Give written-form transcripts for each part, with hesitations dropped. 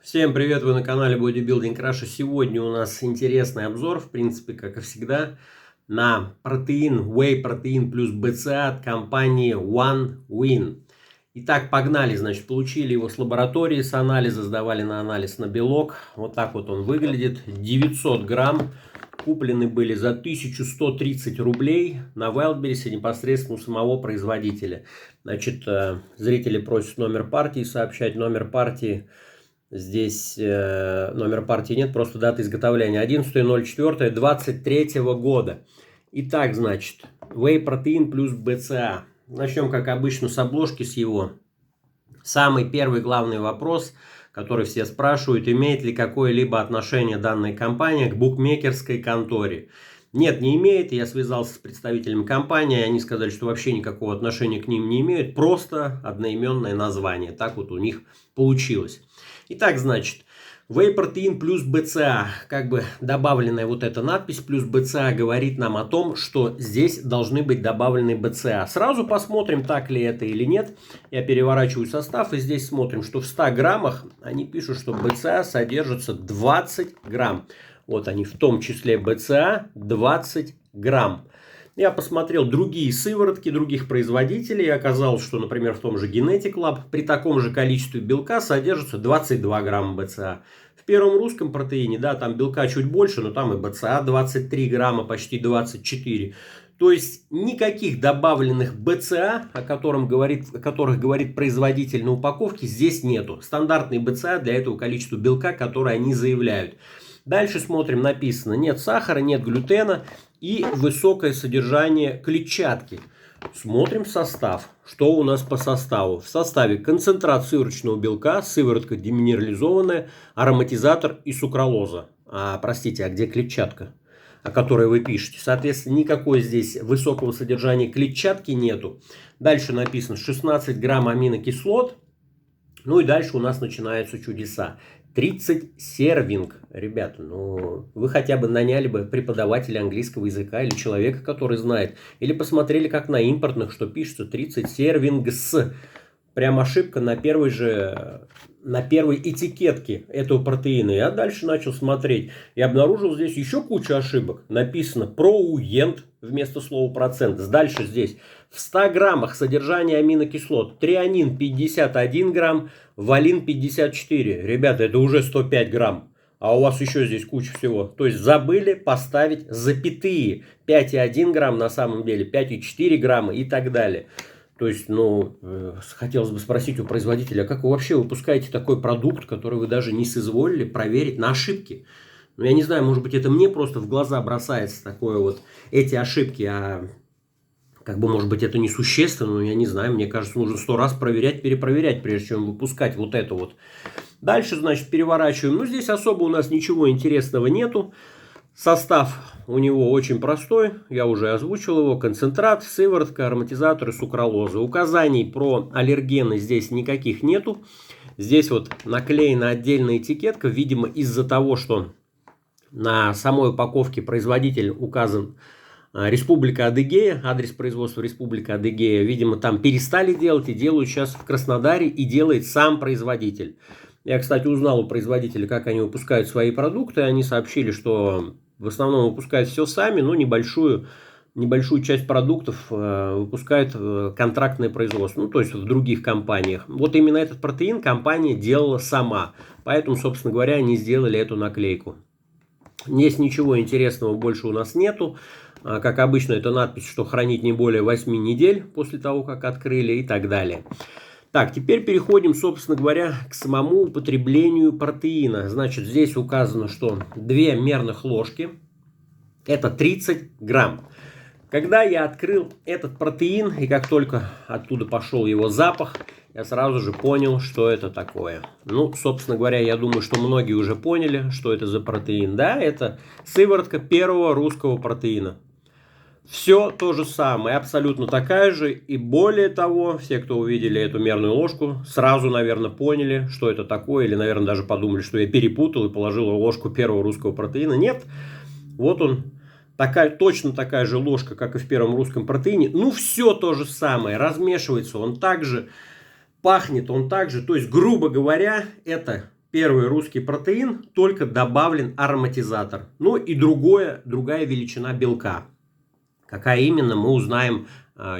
Всем привет, вы на канале Bodybuilding Russia. Сегодня у нас интересный обзор, в принципе, как и всегда, на протеин, Whey протеин плюс BCA от компании OneWin. Итак, погнали, значит, получили его с лаборатории, с анализа, сдавали на анализ на белок. Вот так вот он выглядит, 900 грамм. Куплены были за 1130 рублей на Wildberries непосредственно у самого производителя. Значит, зрители просят номер партии сообщать, номер партии. Здесь номер партии нет, просто дата изготовления 11.04.23 года. Итак, значит, Whey протеин плюс BCA. Начнем, как обычно, с обложки, с его. Самый первый главный вопрос, который все спрашивают, имеет ли какое-либо отношение данная компания к букмекерской конторе. Нет, не имеет. Я связался с представителями компании, они сказали, что вообще никакого отношения к ним не имеют, просто одноименное название. Так вот у них получилось. Итак, значит, Whey протеин плюс BCA, как бы добавленная вот эта надпись плюс BCA говорит нам о том, что здесь должны быть добавлены BCA. Сразу посмотрим, так ли это или нет. Я переворачиваю состав и здесь смотрим, что в 100 граммах они пишут, что BCA содержится 20 грамм. Вот они, в том числе BCA 20 грамм. Я посмотрел другие сыворотки других производителей, и оказалось, что, например, в том же Genetic Lab при таком же количестве белка содержится 22 грамма BCA. В первом русском протеине, да, там белка чуть больше, но там и BCA 23 грамма, почти 24. То есть никаких добавленных BCA, о которых говорит производитель на упаковке, здесь нету. Стандартный BCA для этого количества белка, которое они заявляют. Дальше смотрим, написано: нет сахара, нет глютена и высокое содержание клетчатки. Смотрим состав. Что у нас по составу? В составе концентрат сывороточного белка, сыворотка деминерализованная, ароматизатор и сукралоза. Простите, а где клетчатка, о которой вы пишете? Соответственно, никакой здесь высокого содержания клетчатки нету. Дальше написано 16 грамм аминокислот. Ну и дальше у нас начинаются чудеса. 30 сервинг. Ребята, ну вы хотя бы наняли бы преподавателя английского языка или человека, который знает. Или посмотрели, как на импортных, что пишется 30 сервингс. Прям ошибка на первой этикетке этого протеина. Я дальше начал смотреть и обнаружил здесь еще кучу ошибок. Написано проуент вместо слова процент. Дальше здесь в 100 граммах содержание аминокислот: трианин 51 грамм, валин 54. Ребята, это уже 105 грамм. А у вас еще здесь куча всего. То есть забыли поставить запятые. 5,1 грамм на самом деле, 5,4 грамма и так далее. То есть, ну, хотелось бы спросить у производителя, а как вы вообще выпускаете такой продукт, который вы даже не соизволили проверить на ошибки? Ну, я не знаю, может быть, это мне просто в глаза бросается такое вот, эти ошибки, а как бы, может быть, это несущественно, но я не знаю, мне кажется, нужно 100 раз проверять, перепроверять, прежде чем выпускать вот это вот. Дальше, значит, переворачиваем. Ну, здесь особо у нас ничего интересного нету. Состав у него очень простой, я уже озвучил его: концентрат, сыворотка, ароматизатор и сукралоза. Указаний про аллергены здесь никаких нету. Здесь вот наклеена отдельная этикетка, видимо, из-за того, что на самой упаковке производитель указан Республика Адыгея, адрес производства Республика Адыгея. Видимо, там перестали делать и делают сейчас в Краснодаре, и делает сам производитель. Я, кстати, узнал у производителя, как они выпускают свои продукты. Они сообщили, что в основном выпускают все сами, но небольшую часть продуктов выпускают контрактное производство, ну, то есть в других компаниях. Вот именно этот протеин компания делала сама. Поэтому, собственно говоря, они сделали эту наклейку. Здесь ничего интересного больше у нас нету. Как обычно, это надпись, что хранить не более 8 недель после того, как открыли, и так далее. Так, теперь переходим, собственно говоря, к самому употреблению протеина. Значит, здесь указано, что 2 мерных ложки – это 30 грамм. Когда я открыл этот протеин, и как только оттуда пошел его запах, я сразу же понял, что это такое. Ну, собственно говоря, я думаю, что многие уже поняли, что это за протеин. Да, это сыворотка первого русского протеина. Все то же самое, абсолютно такая же. И более того, все, кто увидели эту мерную ложку, сразу, наверное, поняли, что это такое. Или, наверное, даже подумали, что я перепутал и положил ложку первого русского протеина. Нет, вот он. Точно такая же ложка, как и в первом русском протеине. Ну, все то же самое. Размешивается он также, пахнет он также. То есть, грубо говоря, это первый русский протеин, только добавлен ароматизатор. Ну и другая величина белка. Какая именно, мы узнаем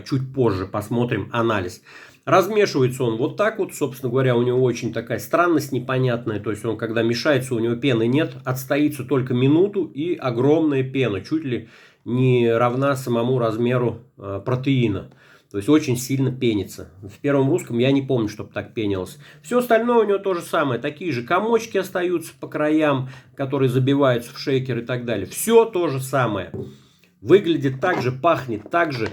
чуть позже, посмотрим анализ. Размешивается он вот так вот, собственно говоря, у него очень такая странность непонятная. То есть он, когда мешается, у него пены нет, отстоится только минуту и огромная пена, чуть ли не равна самому размеру протеина. То есть очень сильно пенится. В первом русском я не помню, чтобы так пенилось. Все остальное у него то же самое. Такие же комочки остаются по краям, которые забиваются в шейкер и так далее. Все то же самое. Выглядит так же, пахнет так же.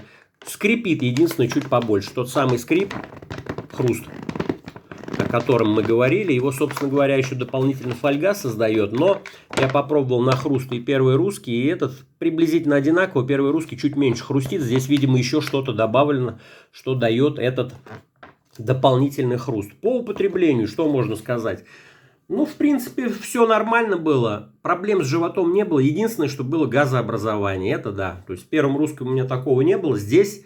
Скрипит, единственное, чуть побольше. Тот самый скрип, хруст, о котором мы говорили. Его, собственно говоря, еще дополнительно фольга создает. Но я попробовал на хруст и первый русский, и этот приблизительно одинаково. Первый русский чуть меньше хрустит. Здесь, видимо, еще что-то добавлено, что дает этот дополнительный хруст. По употреблению, что можно сказать? Ну, в принципе, все нормально было. Проблем с животом не было. Единственное, что было газообразование. Это да. То есть в первом русском у меня такого не было. Здесь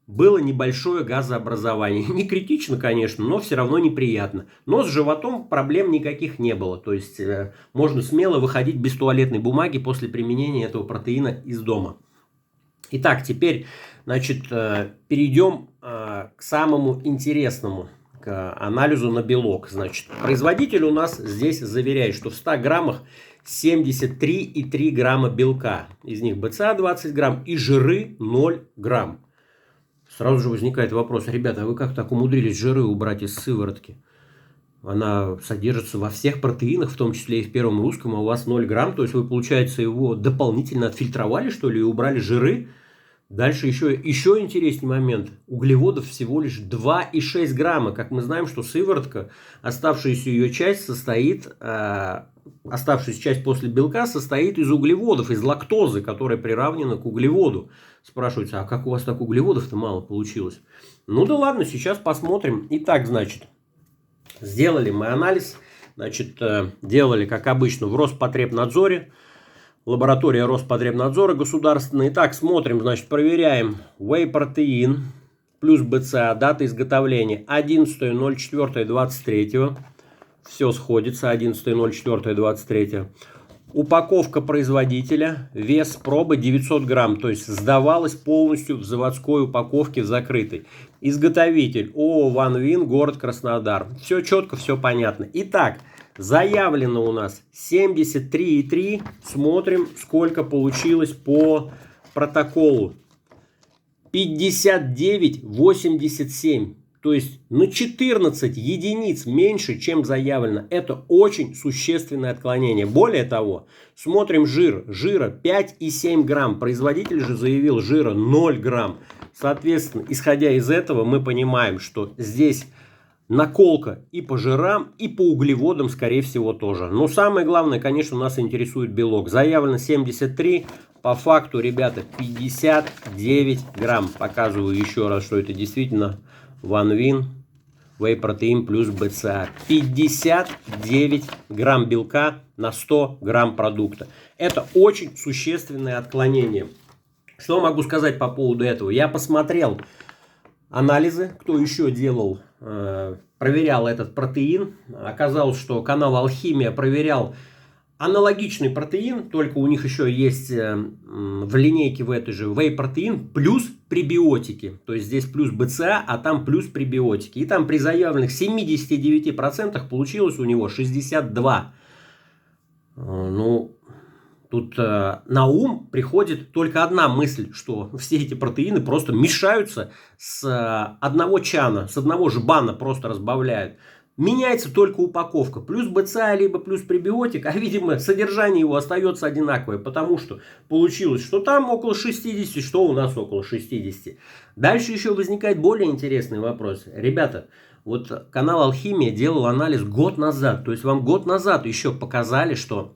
было небольшое газообразование. Не критично, конечно, но все равно неприятно. Но с животом проблем никаких не было. То есть можно смело выходить без туалетной бумаги после применения этого протеина из дома. Итак, теперь, значит, перейдем к самому интересному, к анализу на белок. Значит, производитель у нас здесь заверяет, что в 100 граммах 73,3 грамма белка. Из них БЦА 20 грамм и жиры 0 грамм. Сразу же возникает вопрос: ребята, а вы как так умудрились жиры убрать из сыворотки? Она содержится во всех протеинах, в том числе и в первом русском, а у вас 0 грамм. То есть вы, получается, его дополнительно отфильтровали, что ли, и убрали жиры? Дальше еще интереснее момент. Углеводов всего лишь 2,6 грамма. Как мы знаем, что сыворотка, оставшаяся ее часть состоит, оставшаяся часть после белка состоит из углеводов, из лактозы, которая приравнена к углеводу. Спрашивается, а как у вас так углеводов-то мало получилось? Ну да ладно, сейчас посмотрим. Итак, значит, сделали мы анализ. Значит, делали, как обычно, в Роспотребнадзоре. Лаборатория Роспотребнадзора государственная. Итак, смотрим, значит, проверяем. Whey-протеин плюс БЦА, дата изготовления 11.04.23. Все сходится, 11.04.23. Упаковка производителя, вес пробы 900 грамм, то есть сдавалась полностью в заводской упаковке, в закрытой. Изготовитель ООО «ОНЕ», город Краснодар. Все четко, все понятно. Итак, заявлено у нас 73,3. Смотрим, сколько получилось по протоколу. 59,87. То есть на 14 единиц меньше, чем заявлено. Это очень существенное отклонение. Более того, смотрим жир. Жира 5,7 грамм. Производитель же заявил жира 0 грамм. Соответственно, исходя из этого, мы понимаем, что здесь наколка и по жирам, и по углеводам, скорее всего, тоже. Но самое главное, конечно, нас интересует белок. Заявлено 73, по факту, ребята, 59 грамм. Показываю еще раз, что это действительно OneWin, Whey-протеин плюс БЦА. 59 грамм белка на 100 грамм продукта. Это очень существенное отклонение. Что могу сказать по поводу этого? Я посмотрел анализы, кто еще делал, проверял этот протеин. Оказалось, что канал Алхимия проверял аналогичный протеин, только у них еще есть в линейке в этой же whey-протеин плюс пребиотики. То есть здесь плюс БЦА, а там плюс пребиотики. И там при заявленных 79% получилось у него 62. Ну, тут на ум приходит только одна мысль, что все эти протеины просто мешаются с одного чана, с одного жбана просто разбавляют. Меняется только упаковка. Плюс БЦА, либо плюс пребиотик, а, видимо, содержание его остается одинаковое, потому что получилось, что там около 60, что у нас около 60. Дальше еще возникает более интересный вопрос. Ребята, вот канал Алхимия делал анализ год назад, то есть вам год назад еще показали, что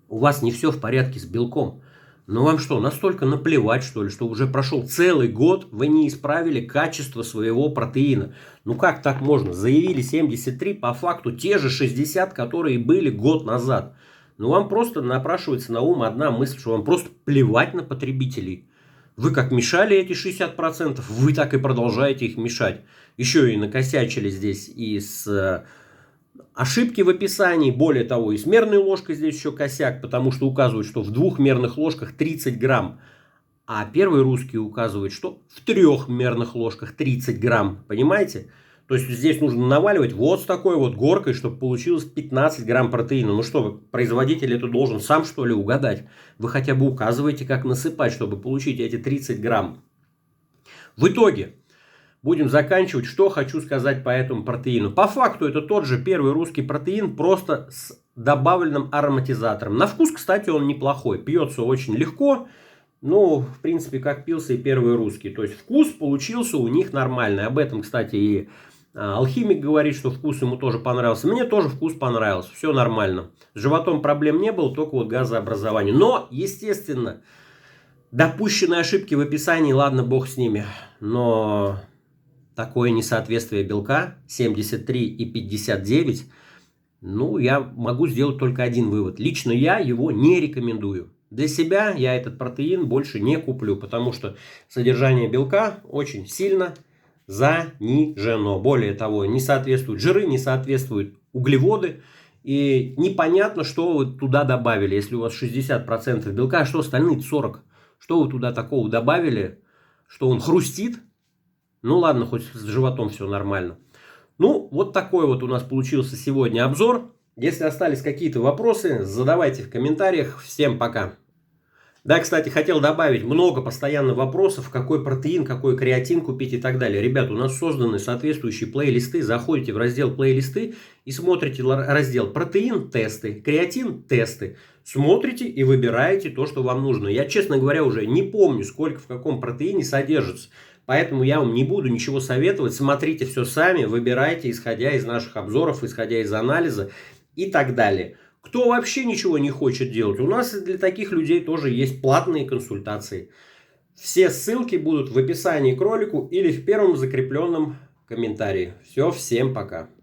у вас не все в порядке с белком. Но вам что, настолько наплевать, что ли, что уже прошел целый год, вы не исправили качество своего протеина? Ну как так можно? Заявили 73, по факту те же 60, которые были год назад. Ну вам просто напрашивается на ум одна мысль, что вам просто плевать на потребителей. Вы как мешали эти 60%, вы так и продолжаете их мешать. Еще и накосячили здесь и с Ошибки в описании, более того, и с мерной ложкой здесь еще косяк, потому что указывают, что в двухмерных ложках 30 грамм, а первый русский указывает, что в трехмерных ложках 30 грамм, понимаете? То есть здесь нужно наваливать вот с такой вот горкой, чтобы получилось 15 грамм протеина. Ну что, производитель это должен сам что ли угадать? Вы хотя бы указываете, как насыпать, чтобы получить эти 30 грамм. В итоге, будем заканчивать. Что хочу сказать по этому протеину. По факту это тот же первый русский протеин, просто с добавленным ароматизатором. На вкус, кстати, он неплохой. Пьется очень легко. Ну, в принципе, как пился и первый русский. То есть вкус получился у них нормальный. Об этом, кстати, и алхимик говорит, что вкус ему тоже понравился. Мне тоже вкус понравился. Все нормально. С животом проблем не было, только вот газообразование. Но, естественно, допущенные ошибки в описании, ладно, бог с ними. Но такое несоответствие белка 73 и 59, ну, я могу сделать только один вывод. Лично я его не рекомендую. Для себя я этот протеин больше не куплю, потому что содержание белка очень сильно занижено. Более того, не соответствуют жиры, не соответствуют углеводы. И непонятно, что вы туда добавили. Если у вас 60% белка, а что остальные 40%? Что вы туда такого добавили, что он хрустит? Ну ладно, хоть с животом все нормально. Ну, вот такой вот у нас получился сегодня обзор. Если остались какие-то вопросы, задавайте в комментариях. Всем пока. Да, кстати, хотел добавить, много постоянно вопросов, какой протеин, какой креатин купить и так далее. Ребят, у нас созданы соответствующие плейлисты. Заходите в раздел плейлисты и смотрите раздел протеин тесты, креатин тесты. Смотрите и выбираете то, что вам нужно. Я, честно говоря, уже не помню, сколько в каком протеине содержится. Поэтому я вам не буду ничего советовать. Смотрите все сами, выбирайте, исходя из наших обзоров, исходя из анализа и так далее. Кто вообще ничего не хочет делать, у нас для таких людей тоже есть платные консультации. Все ссылки будут в описании к ролику или в первом закрепленном комментарии. Все, всем пока.